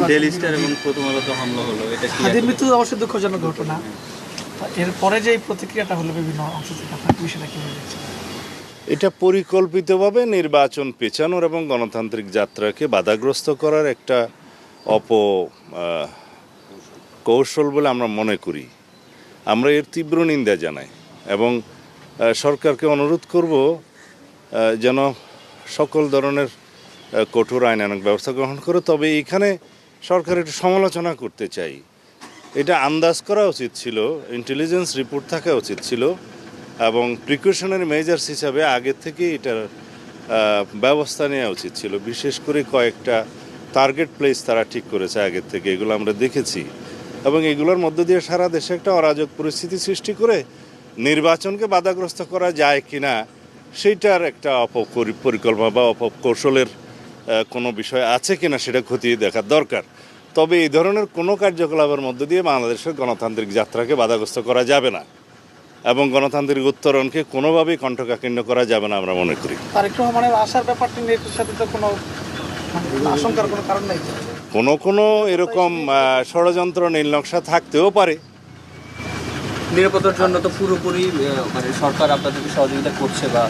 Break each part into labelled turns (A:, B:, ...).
A: Daily star এবং প্রথম আলোতে হামলা হলো, এটা কি
B: হাদির মৃত্যু অবশ্যই দুঃখজনক ঘটনা। এরপরে যে এই প্রতিক্রিয়াটা হলো বিভিন্ন অংশ থেকে, আপনার বিষয়টা কিভাবে দেখছেন?
C: এটা পরিকল্পিতভাবে নির্বাচন পেছানোর এবং গণতান্ত্রিক যাত্রাকে বাধাগ্রস্ত করার একটা কৌশল বলে আমরা মনে করি। আমরা এর তীব্র নিন্দা জানাই এবং সরকারকে অনুরোধ করব যেন সকল ধরনের কঠোর আইনানুগ ব্যবস্থা গ্রহণ করে। তবে এখানে সরকার একটু সমালোচনা করতে চাই। এটা আন্দাজ করা উচিত ছিল, ইন্টেলিজেন্স রিপোর্ট থাকা উচিত ছিল এবং প্রিকশনারি মেজার্স হিসাবে আগে থেকে এটার ব্যবস্থা নেওয়া উচিত ছিল। বিশেষ করে কয়েকটা টার্গেট প্লেস তারা ঠিক করেছে আগের থেকে, এগুলো আমরা দেখেছি এবং এগুলোর মধ্য দিয়ে সারা দেশে একটা অরাজক পরিস্থিতি সৃষ্টি করে নির্বাচনকে বাধাগ্রস্ত করা যায় কিনা সেইটার একটা পরিকল্পনা বা অপকৌশলের কোনো বিষয় আছে কিনা সেটা খতিয়ে দেখার দরকার। তবে এই ধরনের কোনো কার্যকলাপের মধ্য দিয়ে বাংলাদেশের গণতান্ত্রিক যাত্রাকে বাধাগ্রস্ত করা যাবে না এবং গণতান্ত্রিক উত্তরণকে কোনোভাবেই কণ্ঠকাকীর্ণ করা যাবে না আমরা মনে করি।
B: তারেক রহমানের আসার ব্যাপারটি নিয়ে সাথে তো কোনো আশঙ্কার কোনো কারণ নাই।
C: কোনো এরকম ষড়যন্ত্র নীলনকশা থাকতেও পারে।
A: নিরাপত্তার জন্য তো পুরোপুরি মানে সরকার আপনাদেরকে সহযোগিতা করছে, বা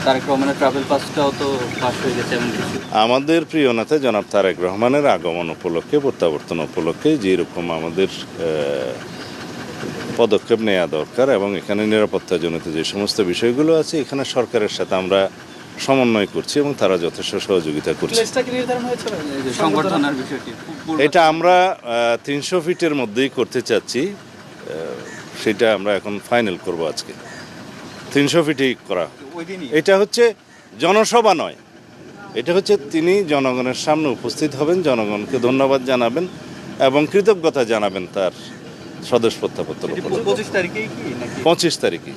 A: তারেক রহমানের ট্রাভেল পাসটাও তো পাস হয়ে গেছে এমন কিছু।
C: আমাদের প্রিয় নেতা জনাব তারেক রহমানের আগমন উপলক্ষে, প্রত্যাবর্তন উপলক্ষে যেরকম আমাদের পদক্ষেপ নেওয়া দরকার এবং এখানে নিরাপত্তাজনিত যে সমস্ত বিষয়গুলো আছে এখানে সরকারের সাথে আমরা সমন্বয় করছি এবং তারা যথেষ্ট সহযোগিতা করছে।
A: সংগঠনের বিষয়টি
C: এটা আমরা 300 ফিটের মধ্যেই করতে চাচ্ছি, সেটা আমরা এখন ফাইনাল করব আজকে। 300 ফিটেই করা। এটা হচ্ছে জনসভা নয়, এটা হচ্ছে তিনি জনগণের সামনে উপস্থিত হবেন, জনগণকে ধন্যবাদ জানাবেন এবং কৃতজ্ঞতা জানাবেন তার স্বদেশ প্রত্যাবর্তন
A: 25 তারিখেই কি?
C: 25 তারিখে।